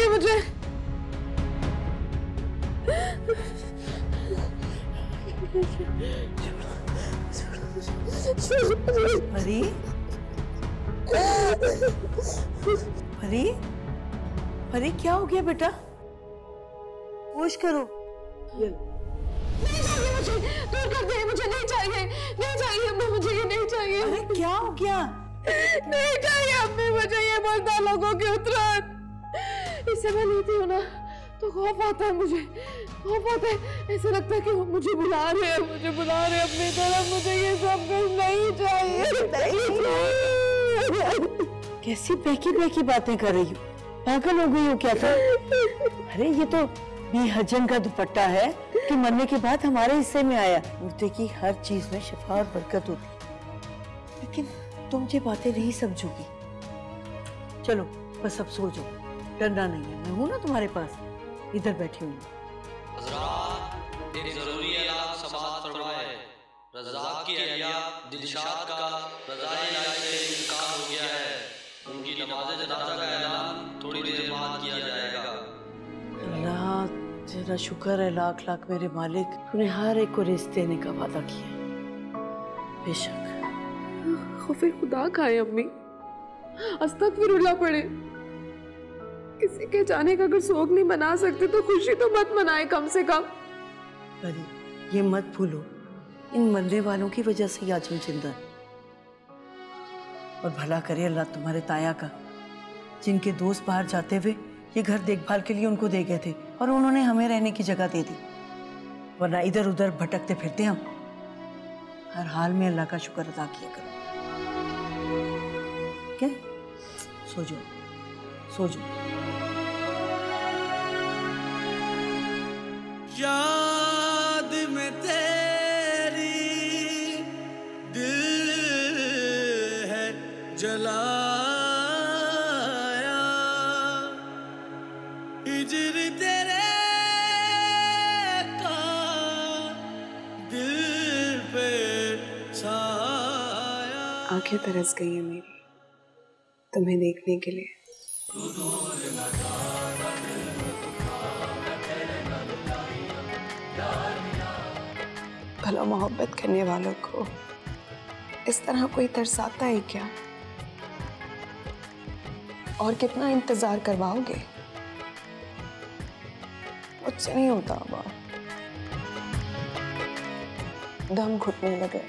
चाहिए मुझे। परी, परी, परी क्या हो गया बेटा? होश करो। नहीं चाहिए मुझे, दूर कर दे, मुझे नहीं चाहिए, नहीं चाहिए अम्मी, मुझे ये नहीं चाहिए। अरे क्या हो गया? नहीं चाहिए अम्मी मुझे ये मर्दा लोगों के उत्तरायण। इससे मैं लेती हूँ ना तो खौफ आता है, मुझे खौफ आता है, ऐसा लगता है कि वो मुझे बुला रहे हैं, मुझे बुला रहे हैं अपनी तरफ। मुझे ये सब कुछ नहीं चाहिए, नहीं चाहिए। कैसी बेकी बेकी बातें कर रही हो? पागल हो गई हो क्या तुम? अरे ये तो बेहजन का दुपट्टा है कि मरने के बाद हमारे हिस्से में आया। मुर्दे की हर चीज में शफा और बरकत होती, लेकिन तुम ये बातें नहीं समझोगी। चलो बस अब सो जाओ, डरना नहीं है, मैं हूं ना तुम्हारे पास, इधर बैठी हुई। हज़रात, एक जरूरी ऐलान समाअत फरमाए। रज़ाक की अहलिया दिलशाद का रज़ाए इलाही से इंतकाल हो गया है। उनकी नमाज़े जनाज़ा का ऐलान थोड़ी देर बाद किया जाएगा। अल्लाह तेरा शुक्र है लाख लाख मेरे मालिक, तूने हर एक को रिज़्क़ देने का वादा किया। बेशक खौफे खुदा खाए अम्मी, अस्तगफिरुल्लाह पढ़े। किसी के जाने का अगर शोक नहीं मना सकते तो खुशी तो मत मनाए कम से कम। परी ये मत भूलो, इन मरने वालों की वजह से आज हम जिंदा हैं। और भला करे अल्लाह तुम्हारे ताया का, जिनके दोस्त बाहर जाते हुए ये घर देखभाल के लिए उनको दे गए थे और उन्होंने हमें रहने की जगह दे दी, वरना इधर उधर भटकते फिरते हम। हर हाल में अल्लाह का शुक्र अदा किया करो। क्या? सो जाओ, सो जाओ। याद में तेरी दिल है जलाया, हिजर तेरे का दिल पे छाया। आंखें तरस गई हैं मेरी तुम्हें देखने के लिए। भला मोहब्बत करने वालों को इस तरह कोई तरसाता है क्या? और कितना इंतजार करवाओगे? मुझसे नहीं होता अब, दम घुटने लगे।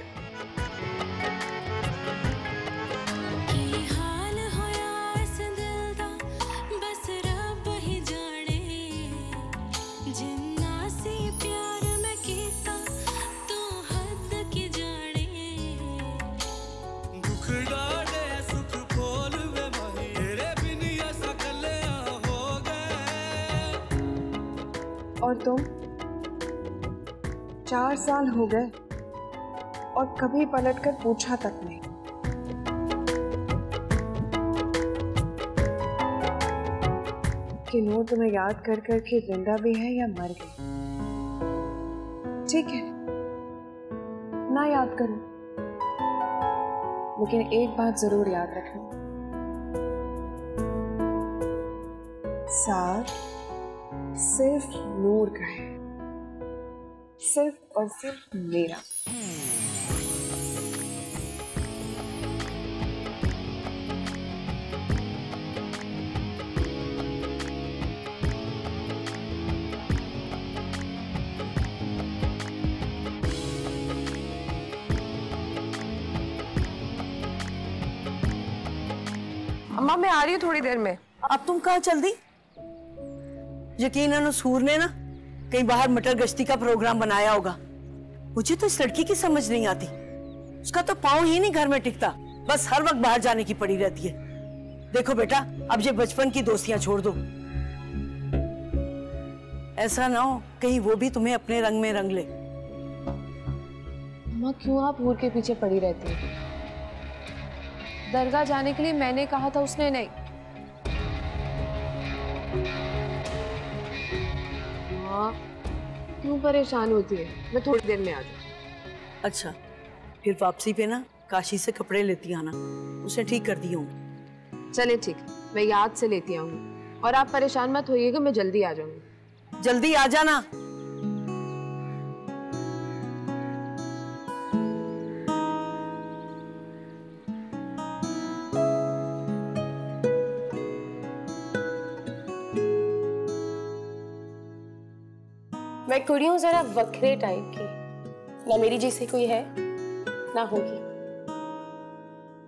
और तुम 4 साल हो गए और कभी पलटकर पूछा तक नहीं। कि नूर तुम्हें याद कर कर के जिंदा भी है या मर गई। ठीक है ना याद करो, लेकिन एक बात जरूर याद रखना, साथ सिर्फ नूर का है, सिर्फ और सिर्फ मेरा। अम्मा मैं आ रही हूँ थोड़ी देर में। अब तुम कहाँ चल दी? यकीनन उस हूर ने ना कहीं बाहर मटर गश्ती का प्रोग्राम बनाया होगा। मुझे तो इस लड़की की समझ नहीं आती, उसका तो पाँव ही नहीं घर में टिकता, बस हर वक्त बाहर जाने की पड़ी रहती है। देखो बेटा, अब ये बचपन की दोस्तियां छोड़ दो, ऐसा ना हो कहीं वो भी तुम्हें अपने रंग में रंग ले। अम्मा क्यों आप हूर के पीछे पड़ी रहती है? दरगाह जाने के लिए मैंने कहा था, उसने नहीं। क्यों परेशान होती है? मैं थोड़ी देर में आ जाऊँ। अच्छा फिर वापसी पे ना काशी से कपड़े लेती आना, उसे ठीक कर दी हूँ। चले ठीक, मैं याद से लेती आऊंगी। और आप परेशान मत होइएगा, मैं जल्दी आ जाऊंगी। जल्दी आ जाना। मैं कुड़ी हूँ जरा वक्रे टाइप की, ना मेरी जैसी कोई है ना होगी।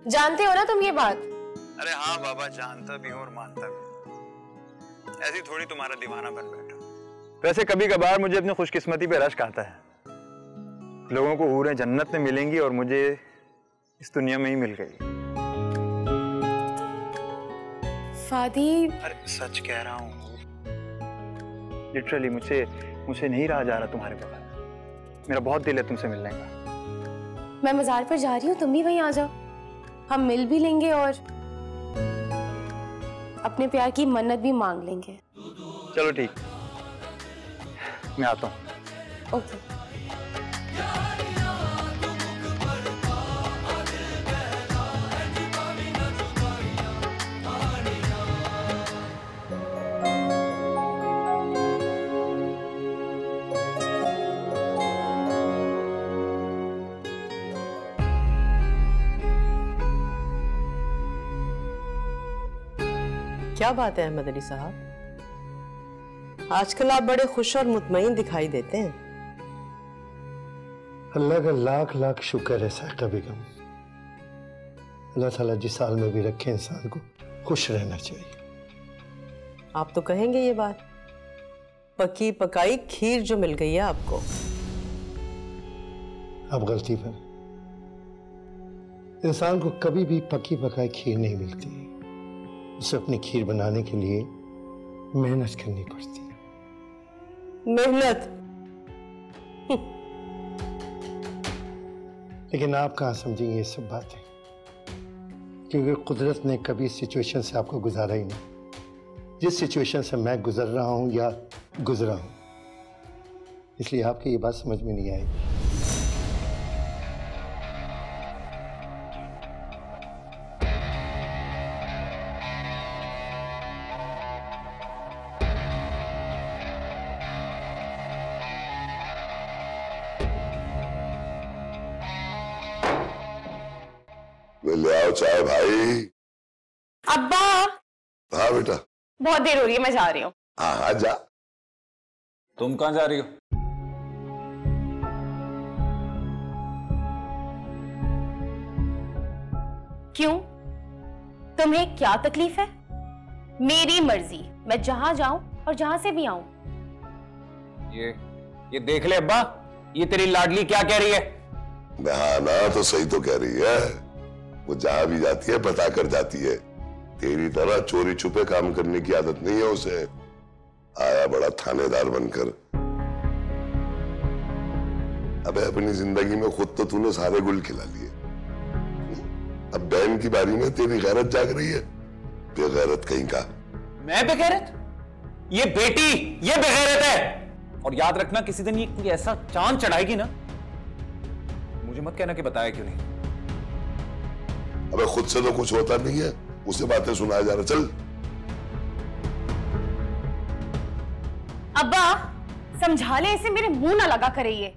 जानते हो ना तुम ये बात? अरे हाँ बाबा, जानता भी हूँ और मानता भी। ऐसी थोड़ी तुम्हारा दीवाना बन बैठा। वैसे कभी कभार मुझे अपनी खुशकिस्मती पे रश्क आता है। लोगों को हूरें जन्नत में मिलेंगी और मुझे इस दुनिया में ही मिल गई। फादी, अरे सच कह रहा हूँ, लिटरली मुझे नहीं रहा जा रहा तुम्हारे बगैर। मेरा बहुत दिल है तुमसे मिलने का। मैं मजार पर जा रही हूँ, तुम भी वहीं आ जाओ, हम मिल भी लेंगे और अपने प्यार की मन्नत भी मांग लेंगे। चलो ठीक, मैं आता हूँ। ओके। क्या बात है अहमद अली साहब, आजकल आप बड़े खुश और मुतमईन दिखाई देते हैं। अल्लाह का लाख लाख शुक्र है साहिबा बेगम। अल्लाह ताला जिस हाल में भी रखे इंसान को खुश रहना चाहिए। आप तो कहेंगे ये बात, पकी पकाई खीर जो मिल गई है आपको। आप गलती पर, इंसान को कभी भी पकी पकाई खीर नहीं मिलती, उसे अपनी खीर बनाने के लिए मेहनत करनी पड़ती है। मेहनत? लेकिन आप कहाँ समझेंगे ये सब बातें, क्योंकि कुदरत ने कभी इस सिचुएशन से आपको गुजारा ही नहीं, जिस सिचुएशन से मैं गुजर रहा हूं या गुजरा हूं, इसलिए आपकी ये बात समझ में नहीं आएगी। ले आओ चाय भाई। अब्बा। हाँ बेटा, बहुत देर हो रही है, मैं जा रही हूँ। हाँ हाँ जा। तुम कहाँ जा रही हो? क्यों, तुम्हें क्या तकलीफ है? मेरी मर्जी, मैं जहां जाऊं और जहां से भी आऊं। ये देख ले अब्बा, ये तेरी लाडली क्या कह रही है? हाँ ना, तो सही तो कह रही है। वो जहां भी जाती है बता कर जाती है। तेरी तरह चोरी छुपे काम करने की आदत नहीं है उसे। आया बड़ा थानेदार बनकर। अबे अपनी जिंदगी में खुद तो तूने सारे गुल खिला लिए, अब बहन की बारी में तेरी गैरत जाग रही है। बेगैरत कहीं का। मैं बेगैरत? ये बेटी ये बेगैरत है। और याद रखना, किसी दिन ये कोई ऐसा चांद चढ़ाएगी ना, मुझे मत कहना कि बताया क्यों नहीं। अबे खुद से तो कुछ होता नहीं है, उसे बातें सुनाया जा रहा। चल। अब्बा समझा ले इसे, मेरे मुंह ना लगा करे। ये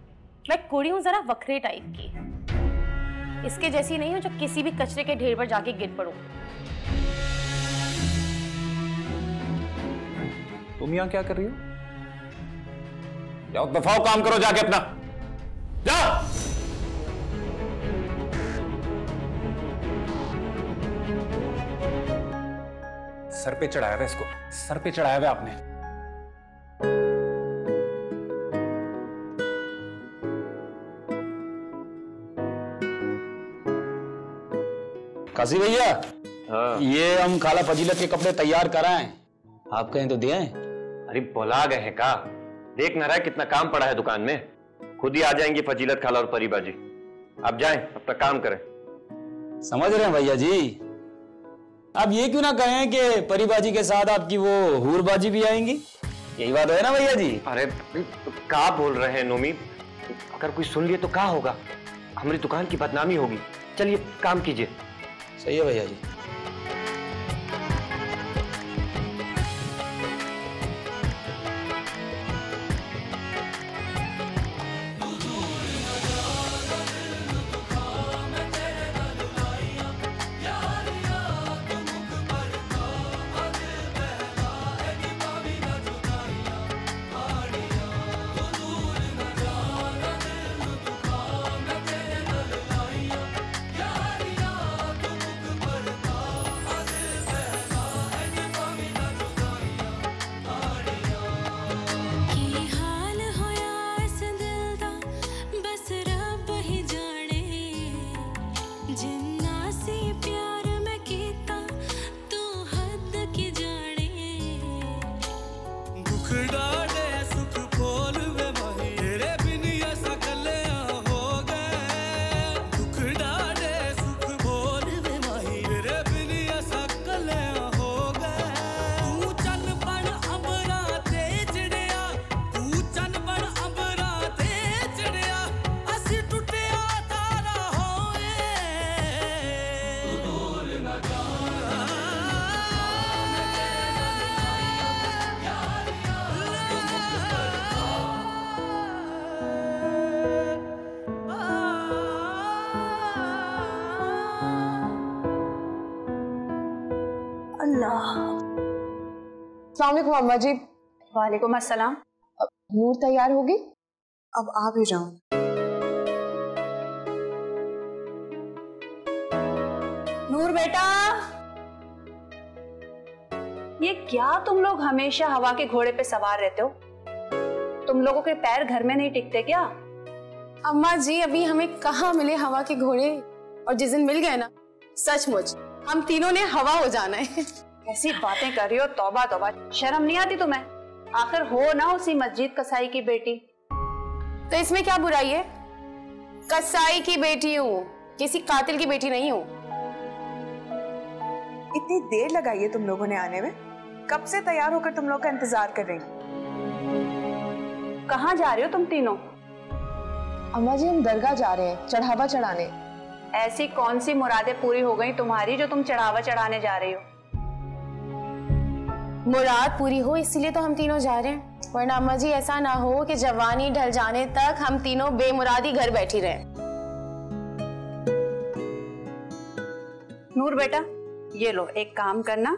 मैं कुड़ी हूं जरा वक्रे टाइप की, इसके जैसी नहीं हूं जो किसी भी कचरे के ढेर पर जाके गिर पड़ूं। तुम यहां क्या कर रही हो? जाओ दफाओ, काम करो जाके अपना। जाओ। सर पे चढ़ाया हुआ इसको, सर पे चढ़ाया हुआ आपने। काजी भैया, ये हम खाला फजीलत के कपड़े तैयार कराएं, आप कहें तो दिए। अरे बुला गए हैं का? देख ना रहा है कितना काम पड़ा है दुकान में। खुद ही आ जाएंगी फजीलत खाला और परीबाजी। आप जाएं, अपना काम करें। समझ रहे हैं भैया जी। आप ये क्यों ना कहें कि परीबाजी के साथ आपकी वो हूरबाजी भी आएंगी, यही बात है ना भैया जी? अरे तो क्या बोल रहे हैं नोमी? अगर कोई सुन लिए तो क्या होगा? हमारी दुकान की बदनामी होगी। चलिए काम कीजिए। सही है भैया जी। अस्सलाम वालेकुम अम्मा जी। वालेकुम अस्सलाम। नूर तैयार होगी? अब आ भी जाऊं। नूर बेटा, ये क्या तुम लोग हमेशा हवा के घोड़े पे सवार रहते हो? तुम लोगों के पैर घर में नहीं टिकते क्या? अम्मा जी अभी हमें कहाँ मिले हवा के घोड़े, और जिस दिन मिल गए ना सचमुच हम तीनों ने हवा हो जाना है। ऐसी बातें कर रही हो, तौबा तौबा, शर्म नहीं आती तुम्हें? आखिर हो ना उसी मस्जिद कसाई की बेटी। तो इसमें क्या बुराई है? कसाई की बेटी हूँ, किसी कातिल की बेटी नहीं हूँ। इतनी देर लगाई है तुम लोगों ने आने में? कब से तैयार होकर तुम लोग का इंतजार कर रही हूँ। कहाँ जा रहे हो तुम तीनों? अम्मा जी हम दरगाह जा रहे हैं चढ़ावा चढ़ाने। ऐसी कौन सी मुरादें पूरी हो गई तुम्हारी जो तुम चढ़ावा चढ़ाने जा रही हो? मुराद पूरी हो इसीलिए तो हम तीनों जा रहे हैं, वरना अम्मा जी ऐसा ना हो कि जवानी ढल जाने तक हम तीनों बेमुरादी घर बैठी रहे। नूर बेटा, ये लो, एक काम करना,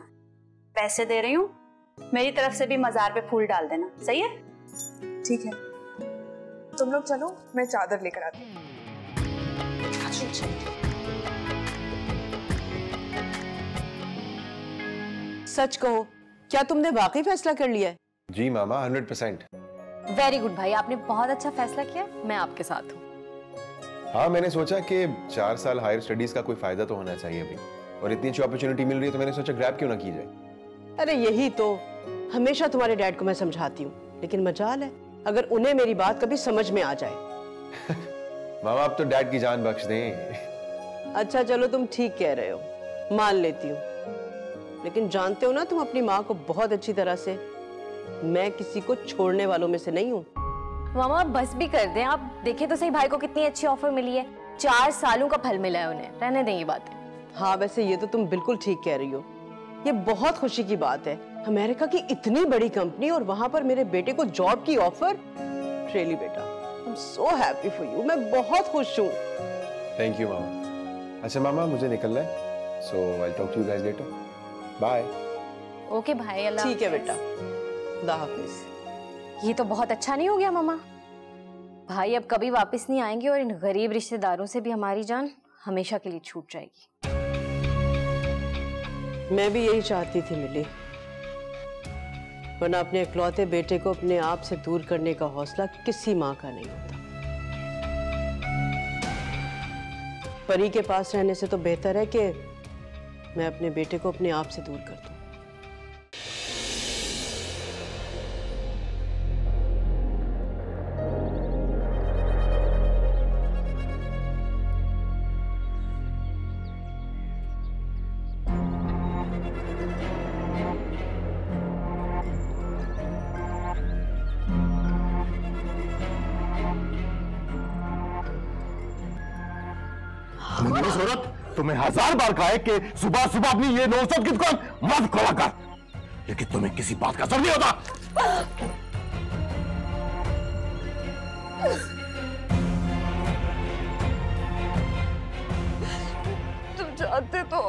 पैसे दे रही हूँ, मेरी तरफ से भी मजार पे फूल डाल देना, सही है? ठीक है, तुम लोग चलो, मैं चादर लेकर आती हूँ। सच कहो, क्या तुमने वाकई फैसला कर लिया है? जी मामा, 100%। वेरी गुड भाई, आपने बहुत अच्छा फैसला किया, मैं आपके साथ हूँ। हाँ, मैंने सोचा कि 4 साल हायर स्टडीज का कोई फायदा तो होना चाहिए अभी, और इतनी अच्छी अपॉर्चुनिटी मिल रही है तो मैंने सोचा ग्रैब क्यों ना की जाए। अरे यही तो हमेशा तुम्हारे डैड को मैं समझाती हूँ, लेकिन मजाल है अगर उन्हें मेरी बात कभी समझ में आ जाए। मामा आप तो डैड की जान बख्श दें। अच्छा चलो, तुम ठीक कह रहे हो, मान लेती हूँ, लेकिन जानते हो ना तुम अपनी माँ को बहुत अच्छी तरह से। मैं किसी को छोड़ने वालों में से नहीं हूँ। मामा बस भी कर दें, आप देखें तो सही भाई को कितनी अच्छी ऑफर मिली है, 4 सालों का फल मिला है उन्हें, रहने दें ये बातें। हाँ वैसे ये तो तुम बिल्कुल ठीक कह रही हो, ये बहुत खुशी की बात है। अमेरिका की इतनी बड़ी कंपनी और वहां पर मेरे बेटे को जॉब की ऑफर। रियली बेटा, I am so happy for you, मैं बहुत खुश हूँ। थैंक यू मामा। अच्छा मामा मुझे निकलना है, so I will talk to you guys later. Bye. Okay भाई, अल्लाह। ठीक है बेटा, खुदा हाफिज। ये तो बहुत अच्छा नहीं हो गया मामा? भाई अब कभी वापस नहीं आएंगे और इन गरीब रिश्तेदारों से भी हमारी जान हमेशा के लिए छूट जाएगी। मैं भी यही चाहती थी मिली, वरना अपने इकलौते बेटे को अपने आप से दूर करने का हौसला किसी माँ का नहीं होता। परी के पास रहने से तो बेहतर है कि मैं अपने बेटे को अपने आप से दूर कर दूं। सूरत, तुम्हें 1000 बार कहा है कि सुबह सुबह अपनी ये नौसत की दुकान मत खोला कर, लेकिन तुम्हें किसी बात का असर नहीं होता। तुम चाहते तो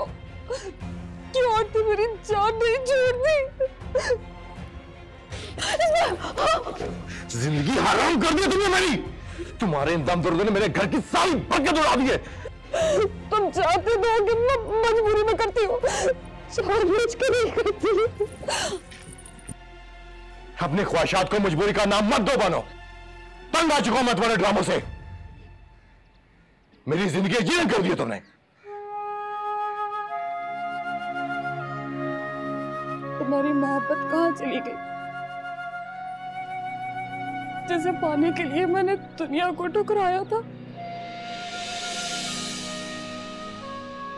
क्यों आती मेरी जान नहीं छोड़ती? जिंदगी हराम कर दी तुमने मेरी। तुम्हारे इन दम दर्दों ने मेरे घर की सारी बरकत उड़ा दी है। तुम चाहते तो कि मैं मजबूरी में करती हूँ, जानबूझकर नहीं करती। अपनी ख्वाहिशात को मजबूरी का नाम मत दो बनो। तंग आ चुका हूं मैं तुम्हारे ड्रामों से। मेरी जिंदगी जीर्ण कर दी तुमने। तुम्हारी मोहब्बत कहाँ चली गई? जिसे पाने के लिए मैंने दुनिया को ठुकराया था,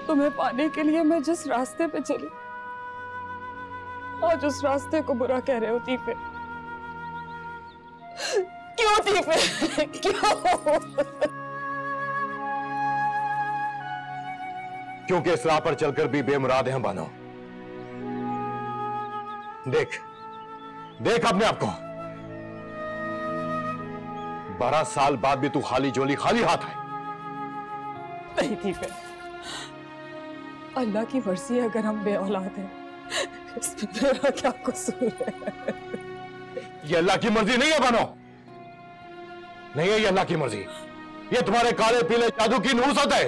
तुम्हें पाने के लिए मैं जिस रास्ते पे चली, आज उस रास्ते को बुरा कह रहे हो तीफे। क्यों तीफे? क्यों? क्योंकि इस राह पर चलकर भी बेमुराद हैं बनो। देख देख अपने आप को, 12 साल बाद भी तू खाली झोली खाली हाथ है। नहीं थी फिर, अल्लाह की मर्जी है अगर हम बे औलाद हैं, इसमें मेरा क्या कसूर है? ये अल्लाह की मर्जी नहीं है बनो, नहीं है ये अल्लाह की मर्जी। ये तुम्हारे काले पीले जादू की नूसत है।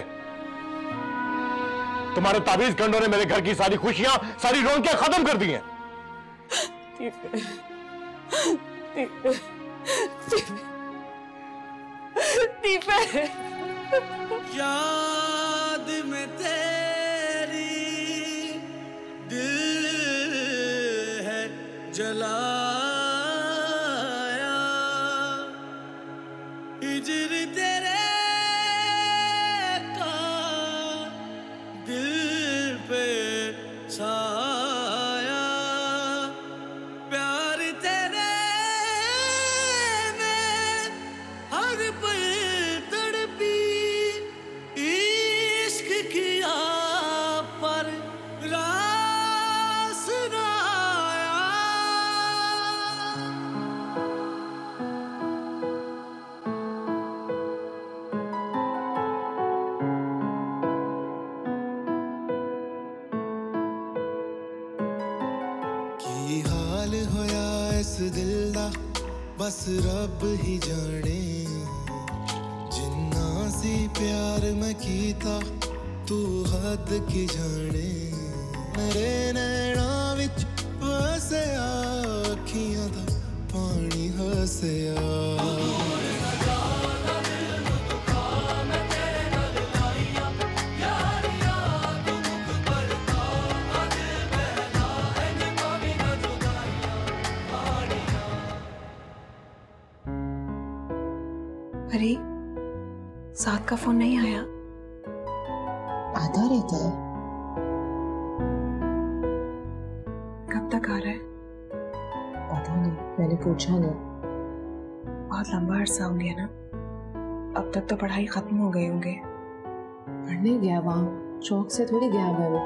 तुम्हारे ताबीज गंडों ने मेरे घर की सारी खुशियां, सारी रौनकें खत्म कर दी हैं। याद में तेरी दिल है जलाया, हिजर तेरे का दिल पे छाया, प्यार तेरे में हर पल तड़पी, इश्क किया पर रास ना आया। की हाल होया इस दिल दा बस रब ही जाने, जिन्ना सी प्यार मैं कीता तू हद की जाने, मेरे नैना विच वसया अखियां दा पानी हसया। अरे साथ का फोन नहीं आया? आता रहता है। कब तक आ रहा है? पता नहीं, मैंने पूछा नहीं। बहुत लंबा अरसा हो गया ना, अब तक तो पढ़ाई खत्म हो गए होंगे। पढ़ने गया वहां, चौक से थोड़ी गया हुआ वो।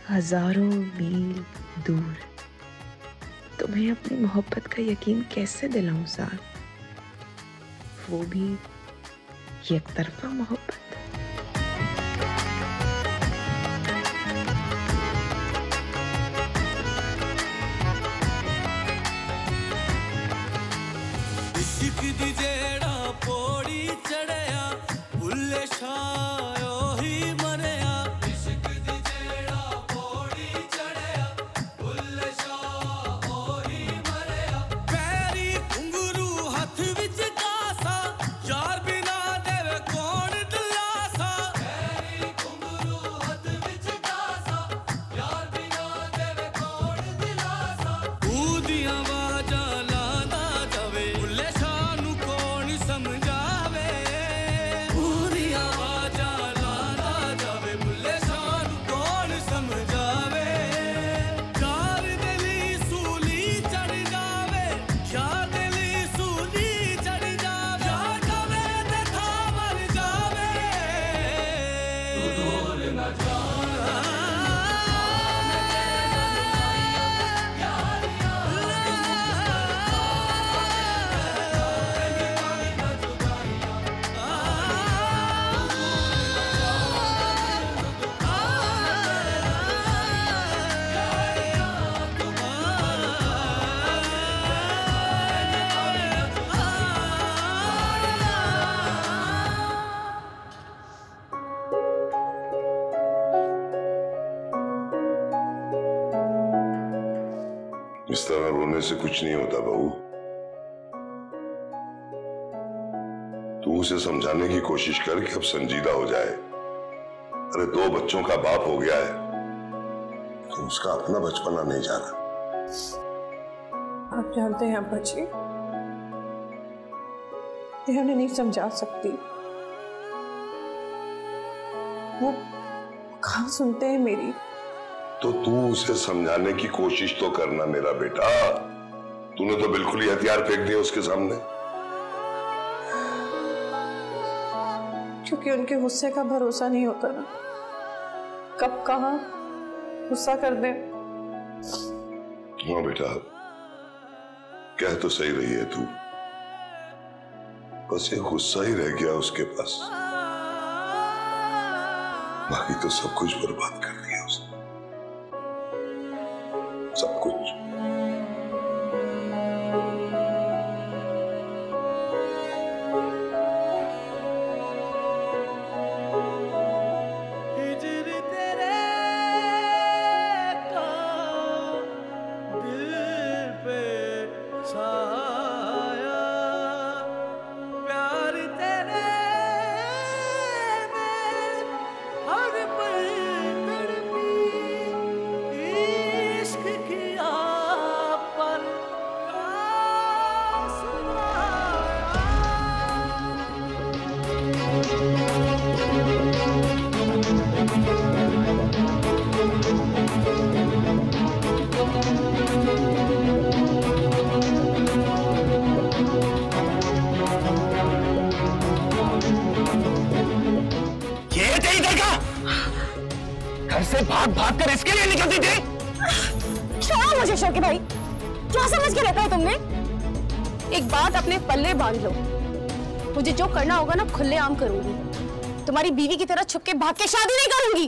हजारों मील दूर तुम्हें अपनी मोहब्बत का यकीन कैसे दिलाऊं साथ, वो भी एक तरफा मोहब्बत। इश्क दी जेड़ा पौड़ी चढ़या भुल्ले शायो ही मरया, इश्क दी जेड़ा पौड़ी चढ़या भुल्ले शायो ही मरया, पैरी घुंगरू हथ विच कासा यार बिना देवे कौन दिलासा, पैरी घुंगरू हथ विच कासा यार बिना देवे कौन दिलासा, ऊदियां वाजा लादा जावे भुल्ले शानू कौन समझावे, ऊदियां वाजा लादा जावे भुल्ले शानू कौन समझावे, यार दिली सूली चढ़ जावे, यार दिली सूली चढ़ जावे, यार कवे ते था मर जावे, भूल न जाना इस तरह रोने से कुछ नहीं होता बहू। तू उसे समझाने की कोशिश कर कि अब संजीदा हो जाए। अरे 2 बच्चों का बाप हो गया है तो उसका अपना बचपना नहीं जा रहा। आप जानते हैं अब्बा जी, मैं उन्हें नहीं समझा सकती, वो कहाँ सुनते हैं मेरी। तो तू उसे समझाने की कोशिश तो करना मेरा बेटा। तूने तो बिल्कुल ही हथियार फेंक दिया उसके सामने। क्योंकि उनके गुस्से का भरोसा नहीं होता ना, कब कहाँ गुस्सा कर दे। हाँ बेटा, कह तो सही रही है तू, बस ये गुस्सा ही रह गया उसके पास। बाकी तो सब कुछ बर्बाद कर दिया उसने, सब कुछ। घर से भाग भाग कर इसके लिए निकलती थी। छोड़ो मुझे शौकी भाई, क्या समझ के रखा है तुमने? एक बात अपने पल्ले बांध लो, मुझे जो करना होगा ना खुलेआम करूंगी। तुम्हारी बीवी की तरह छुप के भाग के शादी नहीं करूंगी।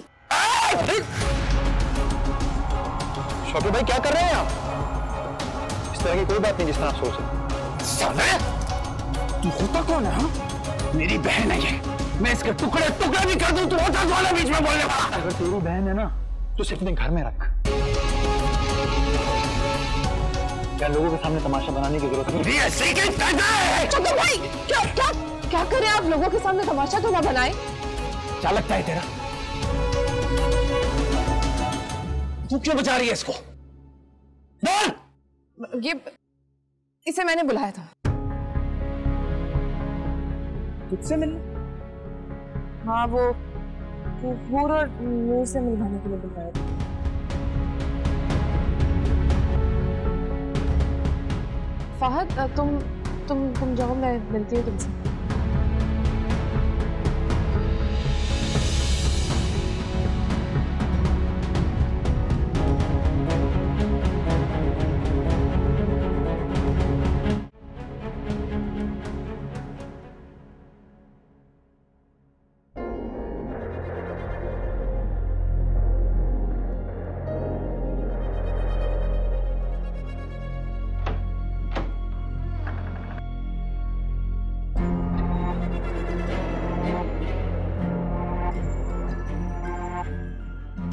शौकी भाई क्या कर रहे हैं आप? इस तरह की कोई बात नहीं जिस तरह आप सोच रहे। साले, तू होता कौन है? मेरी बहन है ये, मैं इसके टुकड़े टुकड़े भी कर दूं तो होता कौन है बीच में बोलने वाला? अगर तेरी बहन है ना तो सिर्फ अपने घर में रख, क्या लोगों के सामने तमाशा बनाने की जरूरत नहीं है। चलो भाई, क्या क्या क्या करें आप? लोगों के सामने तमाशा तो ना बनाए। क्या लगता है तेरा? तू क्यों बचा रही है इसको? बोल! ये इसे मैंने बुलाया था तुझसे मिलने। हाँ, वो हूर और नूर से मिलवाने के लिए बुलाया था। फहद, तुम जाओ, मैं मिलती हूँ तुमसे।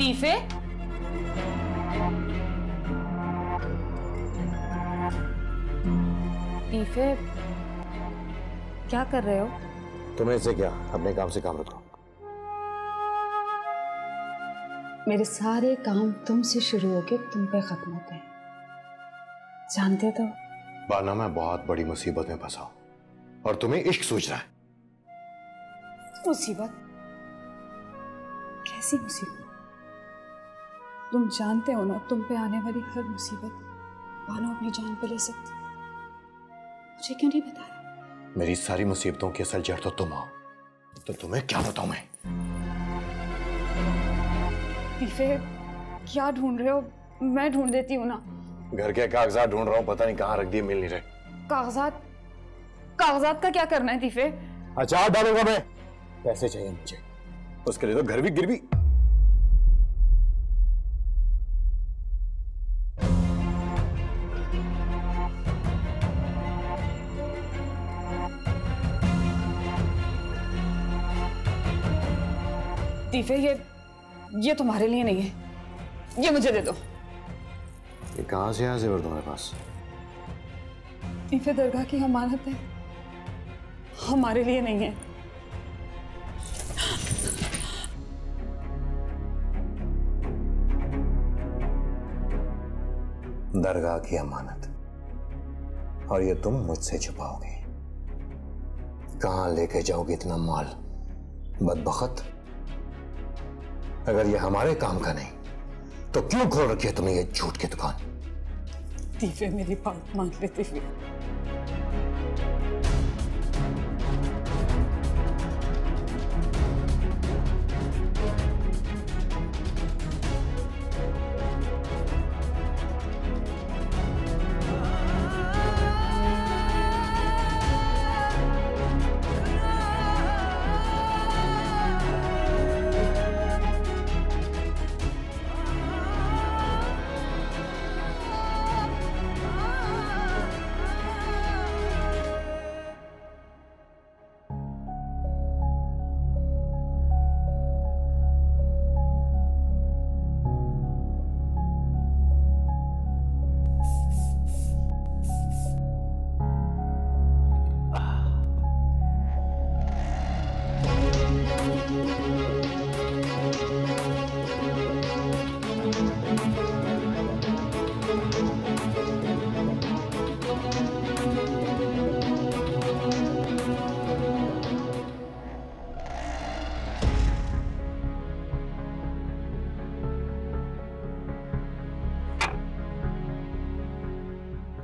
तीफे, तीफे, क्या कर रहे हो? तुम्हें इससे क्या, अपने काम से काम रखो। मेरे सारे काम तुमसे शुरू होके तुम पे खत्म होते हैं, जानते तो। बाना, मैं बहुत बड़ी मुसीबत में फंसा हूं और तुम्हें इश्क सूझ रहा है। मुसीबत? कैसी मुसीबत? तुम जानते हो ना, तुम पे आने वाली हर मुसीबत बानो अपनी जान पे ले सकती। मुझे क्यों नहीं बताया? मेरी सारी मुसीबतों की असल जड़ तो तुम हो, तो तुम्हें क्या बताऊं मैं? तीफे, क्या ढूंढ रहे हो? मैं ढूंढ देती हूँ ना। घर के कागजात ढूंढ रहा हूँ, पता नहीं कहाँ रख दिए, मिल नहीं रहे। कागजात? कागजात का क्या करना है तीफे? अचार डालूंगा मैं। पैसे चाहिए मुझे, उसके लिए तो घर भी गिरवी। तीफे, ये तुम्हारे लिए नहीं है, ये मुझे दे दो। ये कहाँ से आया जेवर तुम्हारे पास? तीफे, दरगाह की अमानत है, हमारे लिए नहीं है। दरगाह की अमानत, और ये तुम मुझसे छुपाओगे? कहाँ लेके जाओगे इतना माल? बदबख्त, अगर ये हमारे काम का नहीं तो क्यों खोल रखी है तुमने ये झूठ की दुकान? तीफे, मेरी बात मान ले तीफे।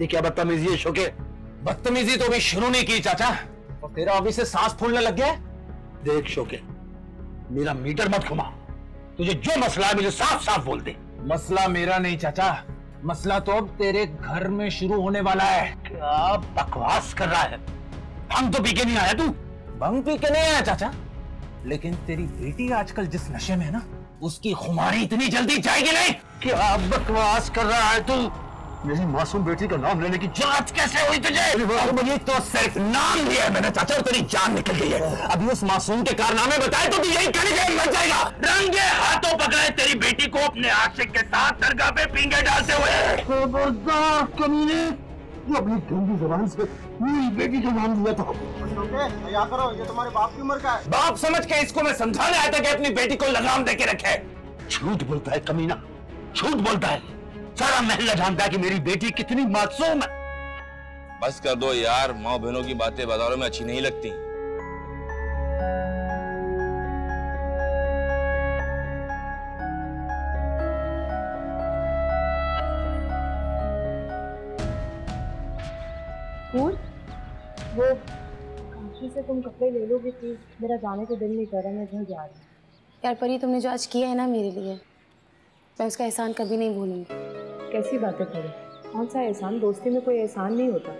ये क्या बदतमीजी है शोके? बदतमीजी तो अभी शुरू नहीं की चाचा, और तेरा अभी से सांस फूलने लग गया है। देख शोके, मेरा मीटर मत घुमा। तुझे जो मसला है मुझे साफ साफ बोल दे। मसला मेरा नहीं चाचा, मसला तो अब तेरे घर में शुरू होने वाला है। क्या बकवास कर रहा है? भंग तो पी के नहीं आया तू? भंग पी के नहीं आया चाचा, लेकिन तेरी बेटी आजकल जिस नशे में है ना, उसकी खुमारी इतनी जल्दी जाएगी नहीं। क्या बकवास कर रहा है तू? मेरी मासूम बेटी का नाम लेने की जांच कैसे हुई तुझे? मुझे तो सिर्फ नाम लिया है मैंने चाचा, और तेरी जान निकल गई है। अभी उस मासूम के कारनामे बताए तो तू यही करेगा, मर जाएगा। रंगे हाथों पकड़े तेरी बेटी को अपने आशिक के साथ दरगाह पे पींगे डालते हुए। खबरदार कमीने, ये अपनी गंदी जुबान से मेरी बेटी का नाम लिया था। या करो, ये तुम्हारे बाप की उम्र का है। बाप समझ के इसको मैं समझाने आया था कि अपनी बेटी को लगाम देके रखे। झूठ बोलता है कमीना, झूठ बोलता है। सारा महल्ला जानता है कि मेरी बेटी कितनी मासूम है। बस कर दो यार, माँ बहनों की बातें बाजारों में अच्छी नहीं लगती। वो काशी से तुम कपड़े ले लोगे प्लीज, मेरा जाने को दिल नहीं कर रहा, मैं घर जा रही हूँ। यार परी, तुमने जो आज किया है ना मेरे लिए, मैं उसका एहसान कभी नहीं भूलूंगी। कैसी बातें करें? कौन सा एहसान? दोस्ती में कोई एहसान नहीं होता।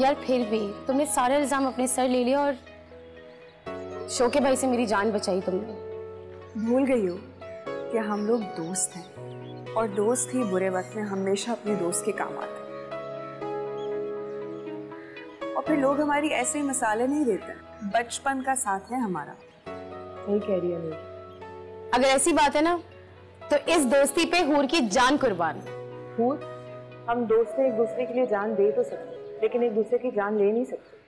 यार फिर भी तुमने सारे इल्जाम अपने सर ले लिया और शोके भाई से मेरी जान बचाई तुमने। भूल गई हो कि हम लोग दोस्त हैं, और दोस्त ही बुरे वक्त में हमेशा अपने दोस्त के काम आते हैं। और फिर लोग हमारी ऐसे ही मिसालें नहीं देते, बचपन का साथ है हमारा। सही कह रही है। अगर ऐसी बात है ना, तो इस दोस्ती पे हूर की जान कुर्बान। हूर? हम दोस्त एक दूसरे के लिए जान दे तो सकते, लेकिन एक दूसरे की जान ले नहीं सकते।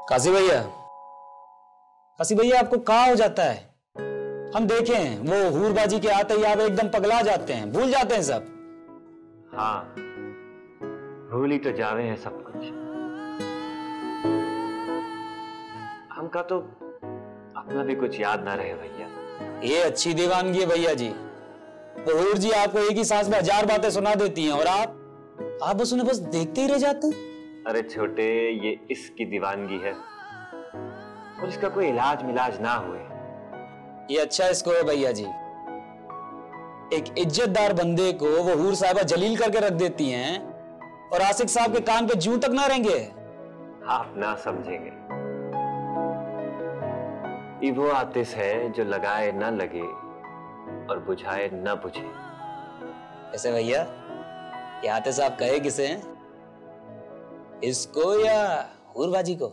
काशी भैया आपको कहाँ हो जाता है? हम देखें वो हूरबाजी के आते ही आप एकदम पगला जाते हैं, भूल जाते हैं सब। हाँ, भूल ही तो जावे हैं सब कुछ। हमका तो अपना भी कुछ याद ना रहे भैया। ये अच्छी दीवानगी है भैया जी। वो हूर जी आपको एक ही सांस में 1000 बातें सुना देती हैं और आप बस उन्हें बस देखते ही रह जाते हैं। अरे छोटे, ये इसकी दीवानगी है और इसका कोई इलाज मिलाज ना हुए। ये अच्छा इसको है भैया जी। एक इज्जतदार बंदे को वो हूर साहिबा जलील करके रख देती हैं और आशिक साहब के कान पे जूं तक ना रहेंगे। आप ना समझेंगे। ये वो आतिश है जो लगाए ना लगे और बुझाए ना बुझे। ऐसे भैया, ये आतिश आप कहे किसे हैं? इसको या हूरबाजी को?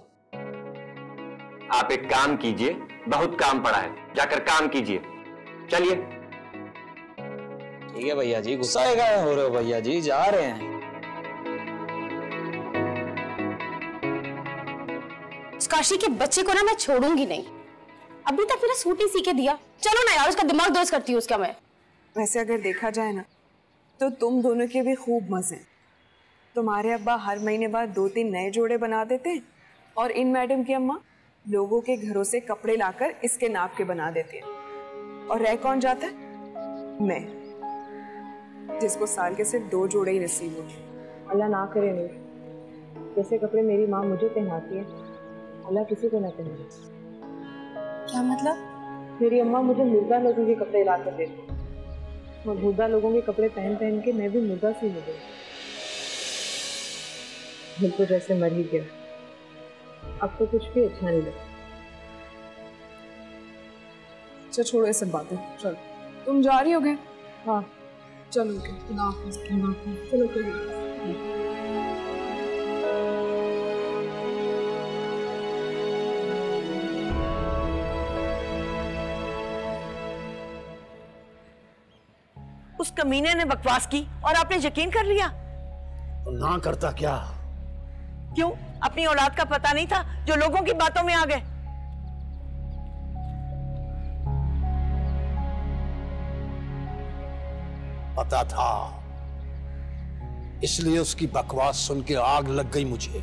आप एक काम कीजिए, बहुत काम पड़ा है, जाकर काम कीजिए। चलिए। ठीक है भैया जी, गुस्सा हो रहे हो भैया जी, जा रहे हैं। उस काशी के बच्चे को ना मैं छोड़ूंगी नहीं। अभी तक मेरा सूट ही सी के दिया। चलो ना यार, उसका दिमाग दोस्त करती हूँ उसका मैं। वैसे अगर देखा जाए ना, तो तुम दोनों के भी खूब मजे हैं। तुम्हारे अब्बा हर महीने बाद 2-3 नए जोड़े बना देते हैं, और इन मैडम की अम्मा लोगों के घरों से कपड़े लाकर इसके नाप के बना देती है। और रह कौन जाता है? मैं, जिसको साल के सिर्फ 2 जोड़े ही नसीब होते। अल्लाह ना करे नहीं, जैसे कपड़े मेरी माँ मुझे पहनाती है, अल्लाह किसी को ना पहने। क्या मतलब? मेरी अम्मा मुझे मुर्दा लोगों के कपड़े ला कर देती है, और मुर्दा लोगों के कपड़े पहन पहन के मैं भी मुर्दा सी हो गई। बिल्कुल जैसे मर ही गया। अब तो कुछ भी अच्छा नहीं लगता। अच्छा छोड़ो ये सब बातें, चलो तुम जा रही हो गए? हाँ चलो ओके, खुदा हाफिज़। चलो कोई उस कमीने ने बकवास की और आपने यकीन कर लिया? तो ना करता क्या? क्यों? अपनी औलाद का पता नहीं था जो लोगों की बातों में आ गए? पता था, इसलिए उसकी बकवास सुन के आग लग गई मुझे।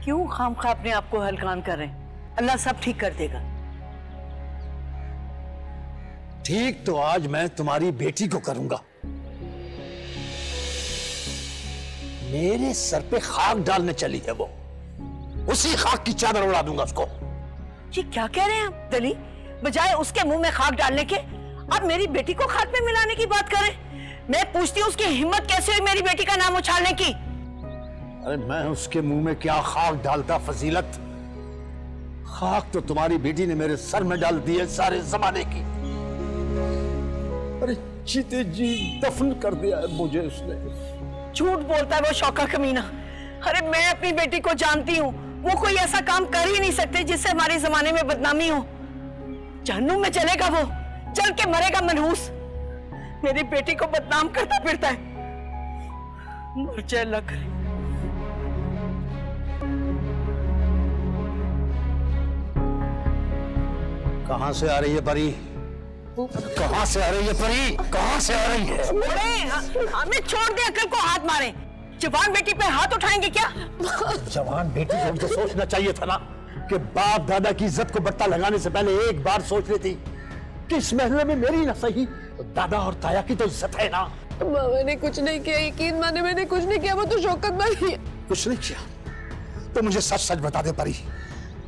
क्यों खामखा अपने आप को हलकान कर रहे हैं? अल्लाह सब ठीक कर देगा। ठीक तो आज मैं तुम्हारी बेटी को करूंगा। मेरे सर पे खाक डालने चली है वो, उसी खाक की चादर उड़ा दूंगा उसको। ये क्या कह रहे हैं आप दली? बजाय उसके मुंह में खाक डालने के अब मेरी बेटी को खाक में मिलाने की बात करें। मैं पूछती हूँ उसकी हिम्मत कैसे हुई मेरी बेटी का नाम उछालने की? अरे मैं उसके मुंह में क्या खाक डालता फजीलत, खाक तो तुम्हारी बेटी ने मेरे सर में डाल दी है सारे जमाने की। अरे जीते जी दफन कर दिया है मुझे उसने। झूठ बोलता है वो शौका कमीना। अरे मैं अपनी बेटी को जानती हूँ, वो कोई ऐसा काम कर ही नहीं सकते जिससे हमारे जमाने में बदनामी हो। जहन्नुम में चलेगा वो, चल के मरेगा मनहूस। मेरी बेटी को बदनाम करता फिरता है, मर जाए अल्लाह करे। कहां से आ रही है परी? कहां से आ रही है परी? कहां से आ रही है? हमें छोड़ दे, अकल को हाथ मारे। जवान बेटी पे हाथ उठाएंगे क्या? जवान बेटी को तो सोचना चाहिए था ना कि बाप दादा की इज्जत को बट्टा लगाने से पहले एक बार सोच लेती कि इस महल में मेरी ना सही तो दादा और ताया की तो इज्जत है ना। मैंने कुछ नहीं किया, यकीन माने मैंने कुछ नहीं किया, वो तो शौकत भाई है। कुछ नहीं किया तो मुझे सच सच बता दे परी,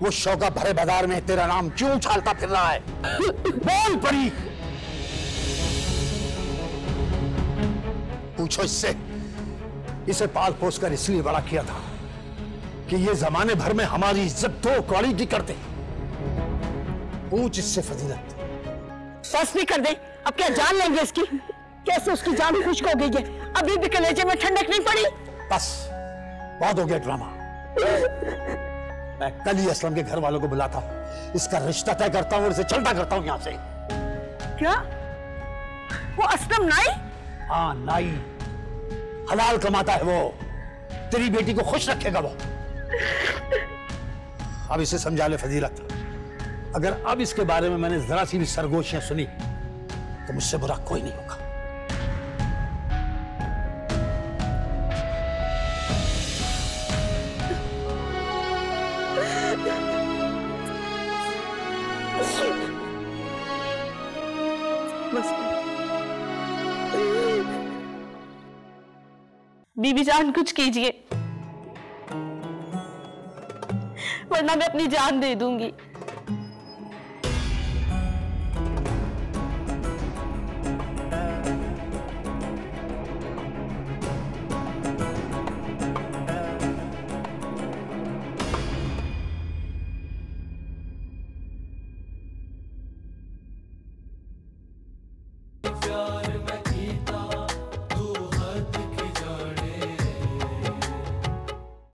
वो शौका भरे बाजार में तेरा नाम क्यों उछालता फिर रहा है? बोल परी, पूछो इससे। इसे पाल पोस कर इसलिए बड़ा किया था कि ये जमाने भर में हमारी इज्जत दो कौड़ी की करते। पूछ इससे फजीलत। बस भी कर दे, अब क्या जान लेंगे इसकी? कैसे उसकी जान खुश्क हो गई है, अभी भी कलेजे में ठंडक नहीं पड़ी। बस बहुत हो गया ड्रामा। मैं कल ही असलम के घर वालों को बुलाता हूँ, इसका रिश्ता तय करता हूँ और इसे चलता करता हूँ यहाँ से। क्या? वो असलम नाई? हाँ नाई, हलाल कमाता है वो, तेरी बेटी को खुश रखेगा वो। अब इसे समझा ले फजीलत, अगर अब इसके बारे में मैंने जरा सी भी सरगोशियां सुनी तो मुझसे बुरा कोई नहीं होगा। बीबी जान कुछ कीजिए, वरना मैं अपनी जान दे दूंगी।